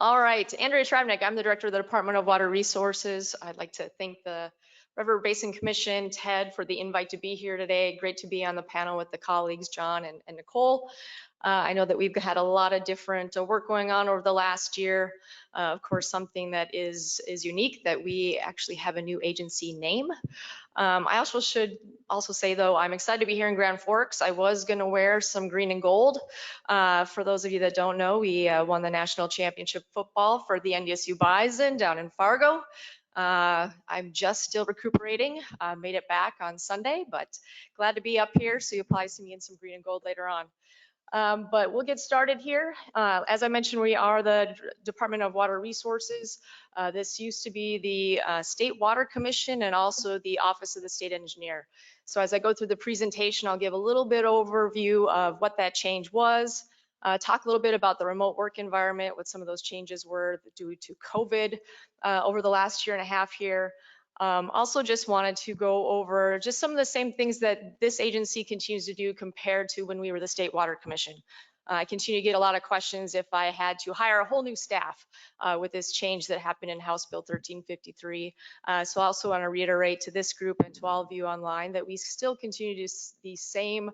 All right, Andrea Travnicek, I'm the Director of the Department of Water Resources. I'd like to thank the River Basin Commission, Ted, for the invite to be here today. Great to be on the panel with the colleagues, John and Nicole. I know that we've had a lot of different work going on over the last year. Of course, something that is unique, that we actually have a new agency name. I also should say, though, I'm excited to be here in Grand Forks. I was going to wear some green and gold. For those of you that don't know, we won the national championship football for the NDSU Bison down in Fargo. I'm just still recuperating. Made it back on Sunday, but glad to be up here. So you'll probably see me in some green and gold later on. But we'll get started here. As I mentioned, we are the Department of Water Resources. This used to be the State Water Commission and also the Office of the State Engineer. So as I go through the presentation, I'll give a little bit overview of what that change was, talk a little bit about the remote work environment, what some of those changes were due to COVID over the last year and a half here. Also just wanted to go over just some of the same things that this agency continues to do compared to when we were the State Water Commission. I continue to get a lot of questions if I had to hire a whole new staff with this change that happened in House Bill 1353. So I also want to reiterate to this group and to all of you online that we still continue to the same,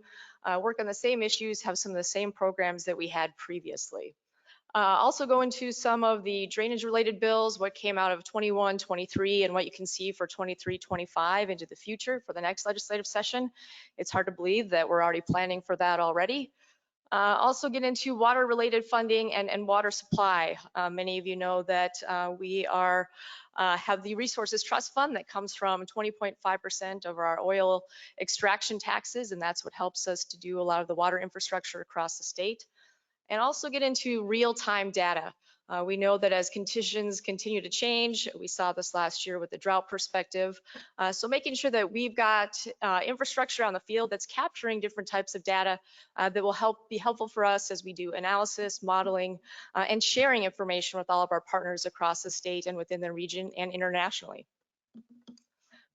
work on the same issues, have some of the same programs that we had previously. Also go into some of the drainage related bills, what came out of 21, 23, and what you can see for 23, 25 into the future for the next legislative session. It's hard to believe that we're already planning for that already. Also get into water related funding and water supply. Many of you know that we have the Resources Trust Fund that comes from 20.5% of our oil extraction taxes, and that's what helps us to do a lot of the water infrastructure across the state. And also get into real-time data. We know that as conditions continue to change, we saw this last year with the drought perspective. So making sure that we've got infrastructure on the field that's capturing different types of data that will be helpful for us as we do analysis, modeling, and sharing information with all of our partners across the state and within the region and internationally.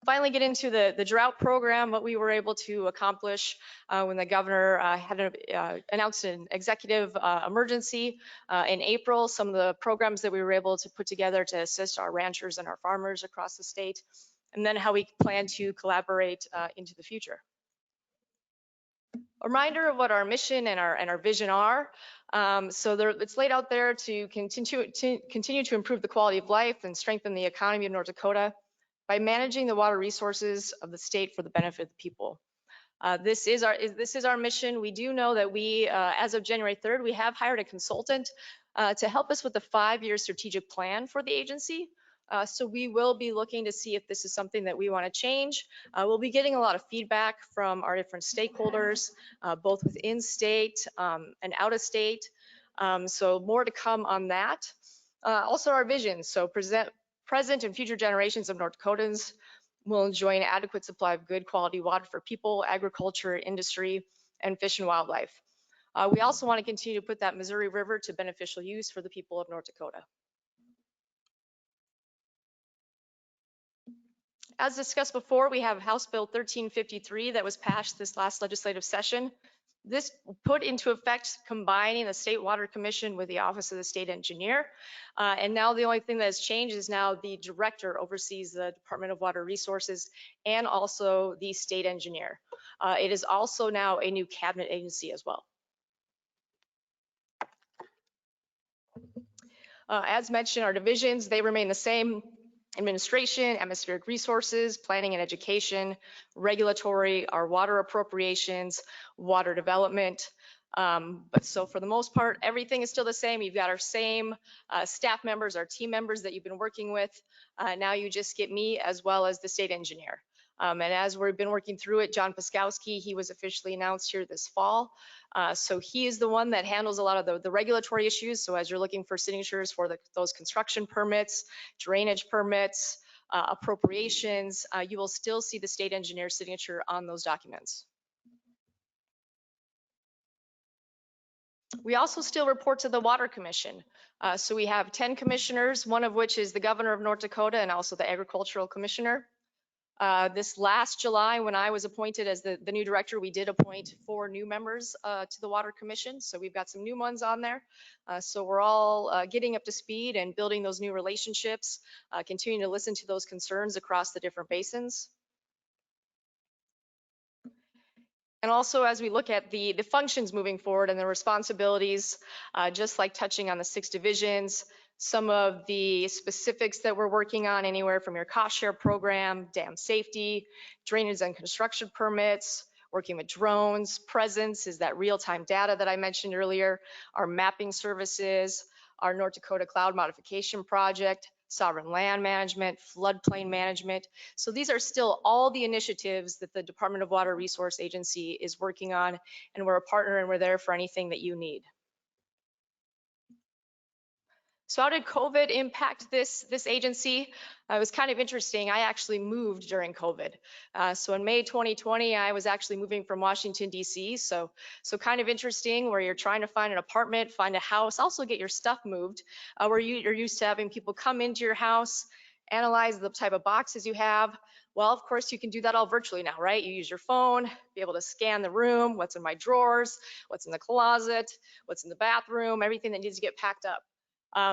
Finally get into the drought program, what we were able to accomplish when the governor announced an executive emergency in April, some of the programs that we were able to put together to assist our ranchers and our farmers across the state, and then how we plan to collaborate into the future. A reminder of what our mission and our vision are. It's laid out there to continue to improve the quality of life and strengthen the economy of North Dakota by managing the water resources of the state for the benefit of the people. This is our mission. We do know that we, as of January 3rd, we have hired a consultant to help us with the 5-year strategic plan for the agency. So we will be looking to see if this is something that we want to change. We'll be getting a lot of feedback from our different stakeholders, both within state and out of state. So more to come on that. Also our vision, so present and future generations of North Dakotans will enjoy an adequate supply of good quality water for people, agriculture, industry, and fish and wildlife. We also want to continue to put that Missouri River to beneficial use for the people of North Dakota. As discussed before, we have House Bill 1353 that was passed this last legislative session. This put into effect combining the State Water Commission with the Office of the State Engineer. And now the only thing that has changed is now the director oversees the Department of Water Resources and also the State Engineer. It is also now a new cabinet agency as well. As mentioned, our divisions, they remain the same. Administration, atmospheric resources, planning and education, regulatory, our water appropriations, water development. But so for the most part, everything is still the same. You've got our same staff members, our team members that you've been working with. Now you just get me as well as the state engineer. And as we've been working through it, John Paskowski, he was officially announced here this fall. So he is the one that handles a lot of the regulatory issues. So as you're looking for signatures for those construction permits, drainage permits, appropriations, you will still see the state engineer's signature on those documents. We also still report to the Water Commission. So we have 10 commissioners, one of which is the governor of North Dakota and also the agricultural commissioner. This last July, when I was appointed as the new director, we did appoint 4 new members to the Water Commission. So we've got some new ones on there. So we're all getting up to speed and building those new relationships, continuing to listen to those concerns across the different basins. And also, as we look at the functions moving forward and the responsibilities, just like touching on the 6 divisions, some of the specifics that we're working on, anywhere from your cost share program, dam safety, drainage and construction permits, working with drones, presence is that real-time data that I mentioned earlier, our mapping services, our North Dakota Cloud Modification Project, sovereign land management, floodplain management. So these are still all the initiatives that the Department of Water Resource Agency is working on, and we're a partner and we're there for anything that you need. So how did COVID impact this agency? It was kind of interesting. I actually moved during COVID. So in May 2020, I was actually moving from Washington, D.C. So kind of interesting, where you're trying to find an apartment, find a house, also get your stuff moved, where you're used to having people come into your house, analyze the type of boxes you have. Well, of course, you can do that all virtually now, right? You use your phone, be able to scan the room, what's in my drawers, what's in the closet, what's in the bathroom, everything that needs to get packed up.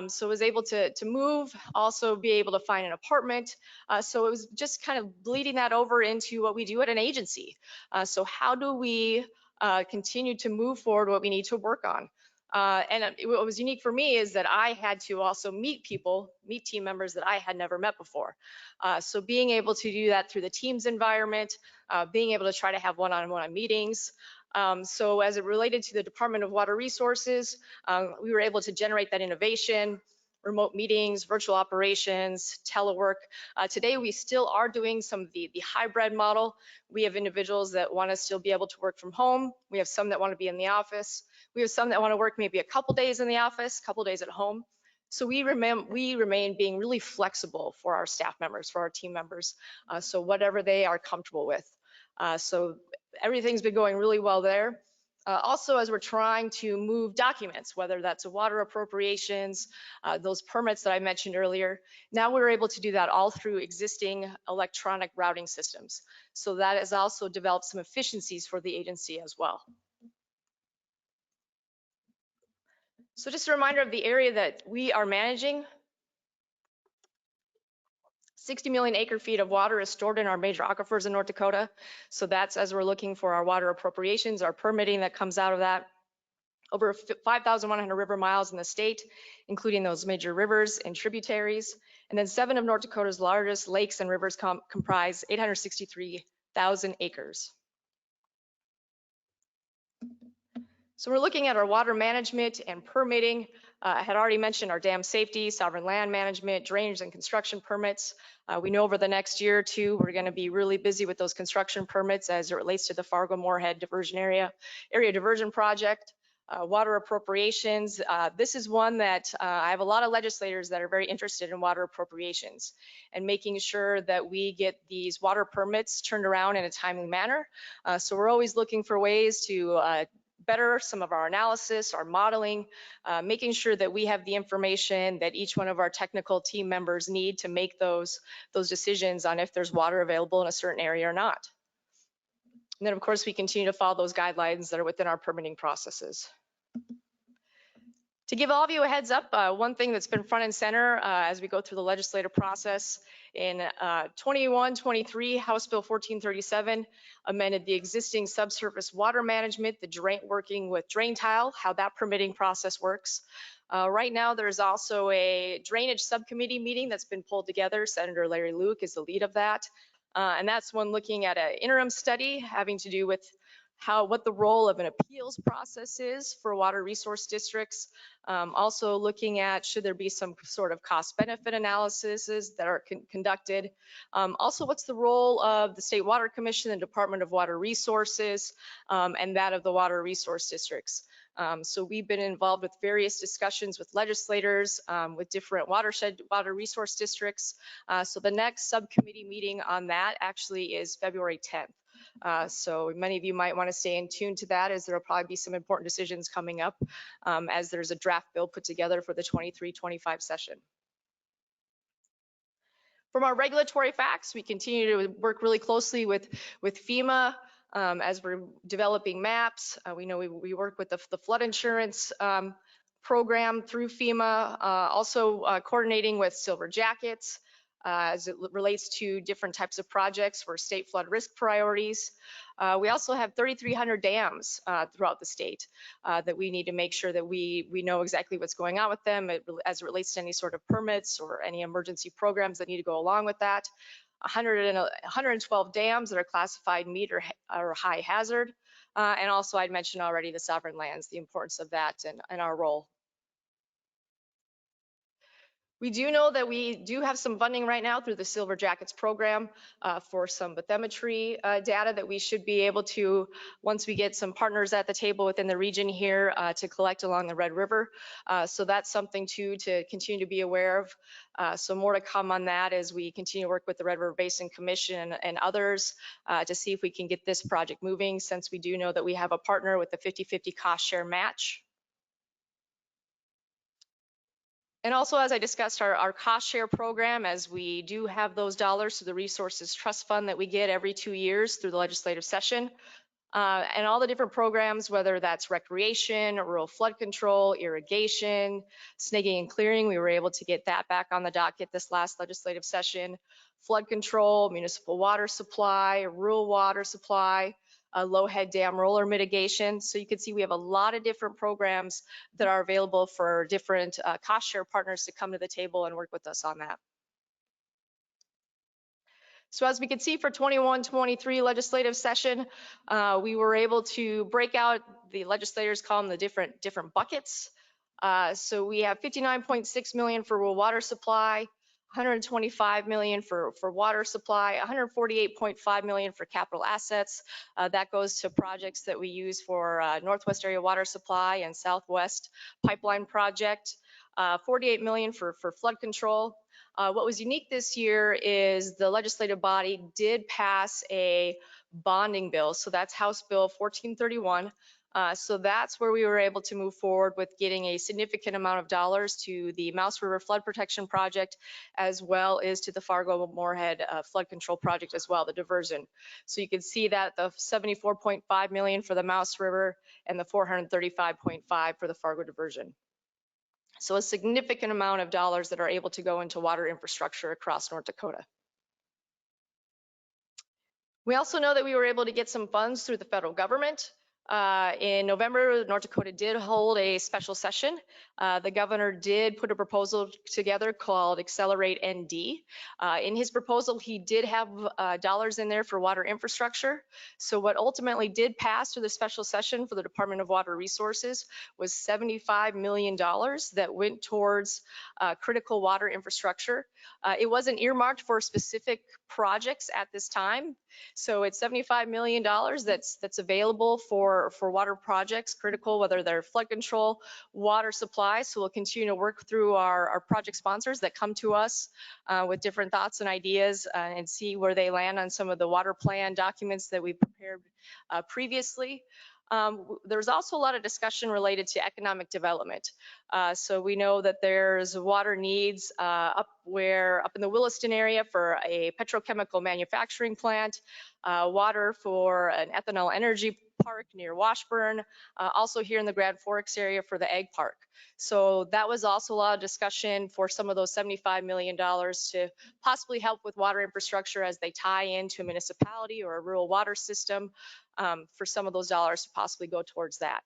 So I was able to move, also be able to find an apartment. So it was just kind of bleeding that over into what we do at an agency. So how do we continue to move forward what we need to work on? And what was unique for me is that I had to also meet team members that I had never met before. So being able to do that through the Teams environment, being able to try to have one-on-one meetings. So as it related to the Department of Water Resources, we were able to generate that innovation, remote meetings, virtual operations, telework. Today, we still are doing some of the hybrid model. We have individuals that want to still be able to work from home. We have some that want to be in the office. We have some that want to work maybe a couple days in the office, a couple days at home. So we remain being really flexible for our staff members, for our team members, so whatever they are comfortable with. So everything's been going really well there. Also, as we're trying to move documents, whether that's water appropriations, those permits that I mentioned earlier, now we're able to do that all through existing electronic routing systems. So that has also developed some efficiencies for the agency as well. So just a reminder of the area that we are managing. 60 million acre feet of water is stored in our major aquifers in North Dakota. So that's as we're looking for our water appropriations, our permitting that comes out of that. Over 5,100 river miles in the state, including those major rivers and tributaries. And then 7 of North Dakota's largest lakes and rivers comprise 863,000 acres. So we're looking at our water management and permitting. I had already mentioned our dam safety, sovereign land management, drainage and construction permits. We know over the next year or two, we're going to be really busy with those construction permits as it relates to the Fargo-Moorhead diversion area diversion project. Water appropriations. This is one that I have a lot of legislators that are very interested in water appropriations and making sure that we get these water permits turned around in a timely manner. So we're always looking for ways to better some of our analysis, our modeling, making sure that we have the information that each one of our technical team members need to make those decisions on if there's water available in a certain area or not. And then, of course, we continue to follow those guidelines that are within our permitting processes. To give all of you a heads up, one thing that's been front and center as we go through the legislative process, in 21-23, House Bill 1437 amended the existing subsurface water management, working with drain tile, how that permitting process works. Right now, there's also a drainage subcommittee meeting that's been pulled together. Senator Larry Luke is the lead of that. And that's one looking at an interim study having to do with what the role of an appeals process is for water resource districts. Also looking at should there be some sort of cost benefit analyses that are conducted. Also, what's the role of the State Water Commission and Department of Water Resources and that of the water resource districts. So we've been involved with various discussions with legislators, with different water resource districts. So the next subcommittee meeting on that actually is February 10th. So many of you might want to stay in tune to that, as there will probably be some important decisions coming up as there's a draft bill put together for the 23-25 session. From our regulatory facts, we continue to work really closely with FEMA as we're developing maps. We know we work with the flood insurance program through FEMA, also coordinating with Silver Jackets as it relates to different types of projects for state flood risk priorities. We also have 3,300 dams throughout the state that we need to make sure that we know exactly what's going on with them as it relates to any sort of permits or any emergency programs that need to go along with that. 112 dams that are classified medium or high hazard. And also I'd mentioned already the sovereign lands, the importance of that and our role. We do know that we do have some funding right now through the Silver Jackets program for some bathymetry data that we should be able to, once we get some partners at the table within the region here, to collect along the Red River. So that's something to continue to be aware of. So more to come on that as we continue to work with the Red River Basin Commission and others to see if we can get this project moving, since we do know that we have a partner with the 50-50 cost share match. And also, as I discussed, our cost share program, as we do have those dollars to the Resources Trust Fund that we get every 2 years through the legislative session. And all the different programs, whether that's recreation, rural flood control, irrigation, snagging and clearing, we were able to get that back on the docket this last legislative session. Flood control, municipal water supply, rural water supply, low head dam roller mitigation. So you can see we have a lot of different programs that are available for different cost share partners to come to the table and work with us on that. So as we can see for 21-23 legislative session, we were able to break out, the legislators call them the different buckets. So we have 59.6 million for rural water supply, 125 million for water supply, 148.5 million for capital assets. That goes to projects that we use for Northwest Area Water Supply and Southwest Pipeline Project. 48 million for flood control. What was unique this year is the legislative body did pass a bonding bill. So that's House Bill 1431. So that's where we were able to move forward with getting a significant amount of dollars to the Mouse River Flood Protection Project, as well as to the Fargo-Moorhead Flood Control Project as well, the diversion. So you can see that the 74.5 million for the Mouse River and the 435.5 for the Fargo diversion. So a significant amount of dollars that are able to go into water infrastructure across North Dakota. We also know that we were able to get some funds through the federal government. In November, North Dakota did hold a special session. The governor did put a proposal together called Accelerate ND. In his proposal, he did have dollars in there for water infrastructure. So what ultimately did pass through the special session for the Department of Water Resources was $75 million that went towards critical water infrastructure. It wasn't earmarked for specific projects at this time. So it's $75 million that's available for water projects, critical, whether they're flood control, water supply. So we'll continue to work through our project sponsors that come to us with different thoughts and ideas and see where they land on some of the water plan documents that we prepared previously. There's also a lot of discussion related to economic development. So we know that there's water needs up in the Williston area for a petrochemical manufacturing plant, water for an ethanol energy park near Washburn, also here in the Grand Forks area for the egg park. So that was also a lot of discussion for some of those $75 million to possibly help with water infrastructure as they tie into a municipality or a rural water system, for some of those dollars to possibly go towards that.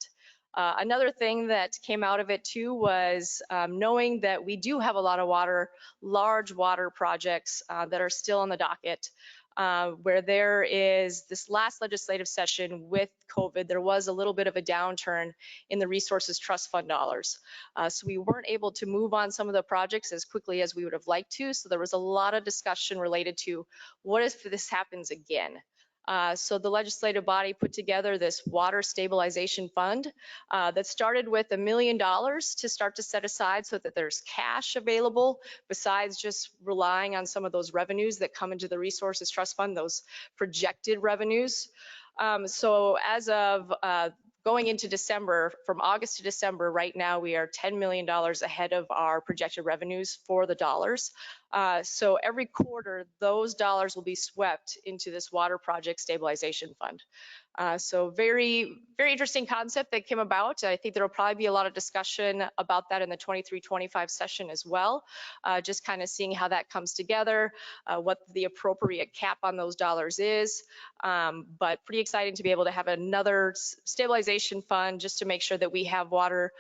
Another thing that came out of it too was knowing that we do have a lot of large water projects that are still on the docket. Where there is this last legislative session with COVID, there was a little bit of a downturn in the Resources Trust Fund dollars. So we weren't able to move on some of the projects as quickly as we would have liked to. So there was a lot of discussion related to what if this happens again? So the legislative body put together this water stabilization fund that started with $1 million to start to set aside so that there's cash available besides just relying on some of those revenues that come into the Resources Trust Fund, those projected revenues. So as of going into December, from August to December, right now we are $10 million ahead of our projected revenues for the dollars. So every quarter, those dollars will be swept into this water project stabilization fund. So very, very interesting concept that came about. I think there will probably be a lot of discussion about that in the 23-25 session as well. Just kind of seeing how that comes together, what the appropriate cap on those dollars is. But pretty exciting to be able to have another stabilization fund just to make sure that we have water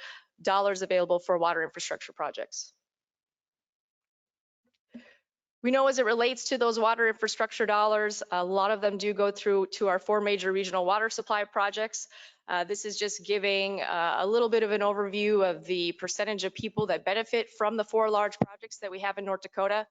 dollars available for water infrastructure projects. We know as it relates to those water infrastructure dollars, a lot of them do go through to our 4 major regional water supply projects. This is just giving a little bit of an overview of the percentage of people that benefit from the 4 large projects that we have in North Dakota.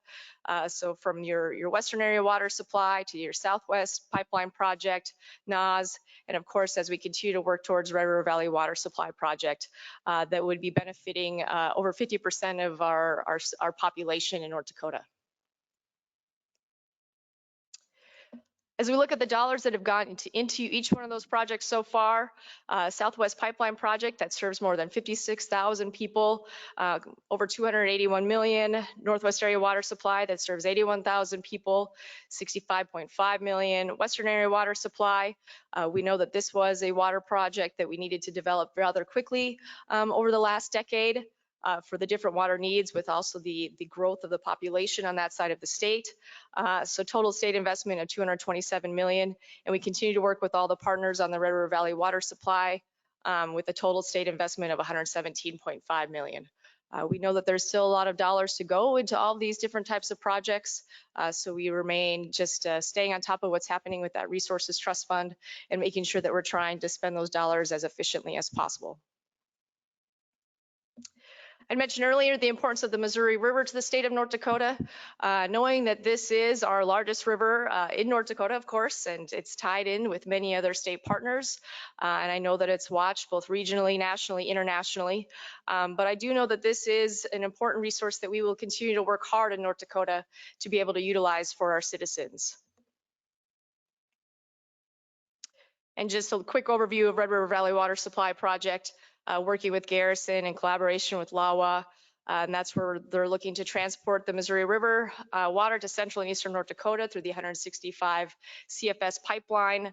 So from your Western Area Water Supply to your Southwest Pipeline Project, NAS, and of course, as we continue to work towards Red River Valley Water Supply Project, that would be benefiting over 50% of our population in North Dakota. As we look at the dollars that have gone into each one of those projects so far, Southwest Pipeline Project that serves more than 56,000 people, over 281 million. Northwest Area Water Supply that serves 81,000 people, 65.5 million. Western Area Water Supply, we know that this was a water project that we needed to develop rather quickly over the last decade. For the different water needs, with also the growth of the population on that side of the state. So total state investment of $227 million, and we continue to work with all the partners on the Red River Valley Water Supply with a total state investment of $117.5 million. We know that there's still a lot of dollars to go into all these different types of projects, so we remain just staying on top of what's happening with that Resources Trust Fund and making sure that we're trying to spend those dollars as efficiently as possible. I mentioned earlier the importance of the Missouri River to the state of North Dakota, knowing that this is our largest river in North Dakota, of course, and it's tied in with many other state partners. And I know that it's watched both regionally, nationally, internationally. But I do know that this is an important resource that we will continue to work hard in North Dakota to be able to utilize for our citizens. And just a quick overview of Red River Valley Water Supply Project. Working with Garrison in collaboration with LAWA, and that's where they're looking to transport the Missouri River water to central and eastern North Dakota through the 165 CFS pipeline,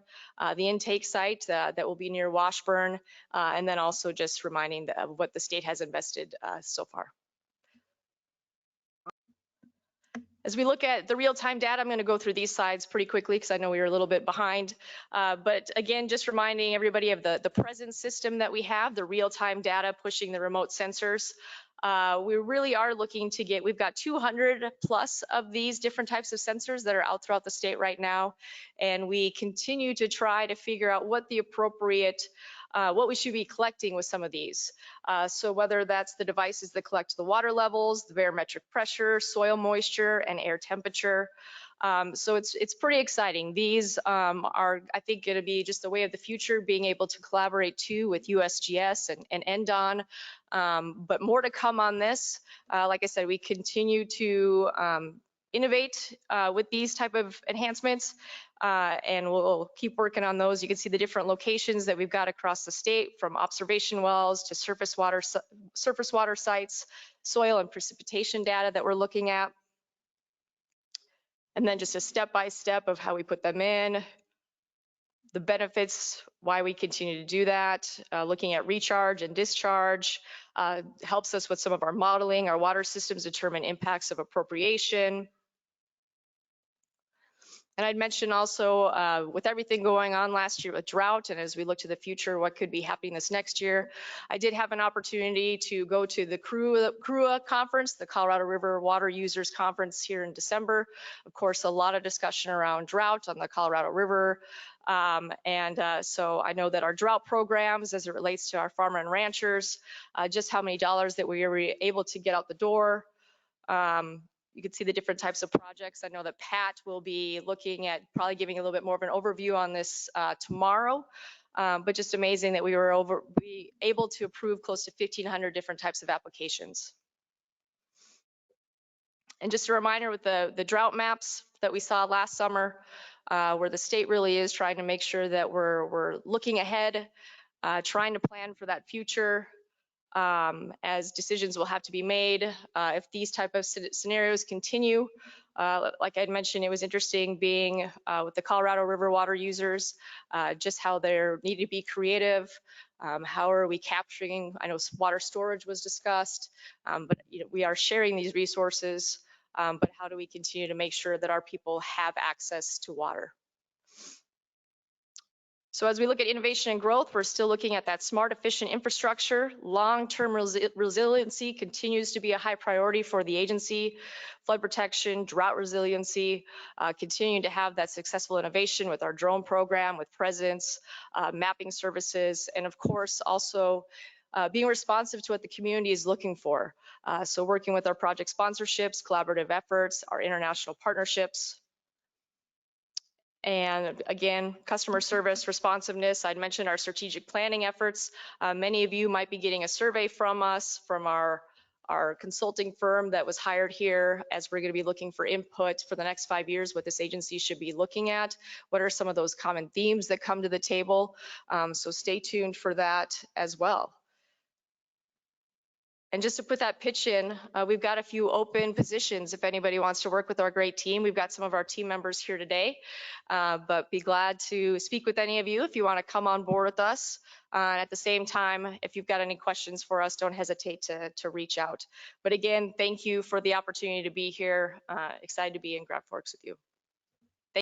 the intake site that will be near Washburn, and then also just reminding of what the state has invested so far. As we look at the real-time data, I'm going to go through these slides pretty quickly because I know we were a little bit behind. But again, just reminding everybody of the present system that we have, the real-time data pushing the remote sensors. We really are looking to get, we've got 200 plus of these different types of sensors that are out throughout the state right now. And we continue to try to figure out what the appropriate what we should be collecting with some of these. So whether that's the devices that collect the water levels, the barometric pressure, soil moisture, and air temperature. So it's pretty exciting. These are, I think, going to be just the way of the future, being able to collaborate too with USGS and NDON. But more to come on this. Like I said, we continue to innovate with these type of enhancements, and we'll keep working on those. You can see the different locations that we've got across the state, from observation wells to surface water sites, soil and precipitation data that we're looking at. And then just a step-by-step of how we put them in, the benefits, why we continue to do that, looking at recharge and discharge, helps us with some of our modeling. Our water systems determine impacts of appropriation. And I'd mention also with everything going on last year with drought, and as we look to the future, what could be happening this next year, I did have an opportunity to go to the CRUA conference, the Colorado River Water Users Conference here in December. Of course, a lot of discussion around drought on the Colorado River. So I know that our drought programs, as it relates to our farmer and ranchers, just how many dollars that we were able to get out the door. You can see the different types of projects. I know that Pat will be looking at probably giving a little bit more of an overview on this tomorrow, but just amazing that we were able to approve close to 1,500 different types of applications. And just a reminder with the drought maps that we saw last summer, where the state really is trying to make sure that we're looking ahead trying to plan for that future as decisions will have to be made if these type of scenarios continue. Like I mentioned, it was interesting being with the Colorado River water users, just how they need to be creative. How are we capturing? I know water storage was discussed, but we are sharing these resources. But how do we continue to make sure that our people have access to water? So as we look at innovation and growth, we're still looking at that smart, efficient infrastructure. Long-term resiliency continues to be a high priority for the agency. Flood protection, drought resiliency, continuing to have that successful innovation with our drone program, with presence, mapping services, and of course also being responsive to what the community is looking for. So working with our project sponsorships, collaborative efforts, our international partnerships. And again, customer service responsiveness. I'd mentioned our strategic planning efforts. Many of you might be getting a survey from us, from our consulting firm that was hired here, as we're going to be looking for input for the next 5 years, what this agency should be looking at. What are some of those common themes that come to the table? So stay tuned for that as well. And just to put that pitch in, we've got a few open positions if anybody wants to work with our great team. We've got some of our team members here today, but be glad to speak with any of you if you want to come on board with us. At the same time, if you've got any questions for us, don't hesitate to reach out. But again, thank you for the opportunity to be here. Excited to be in Grand Forks with you.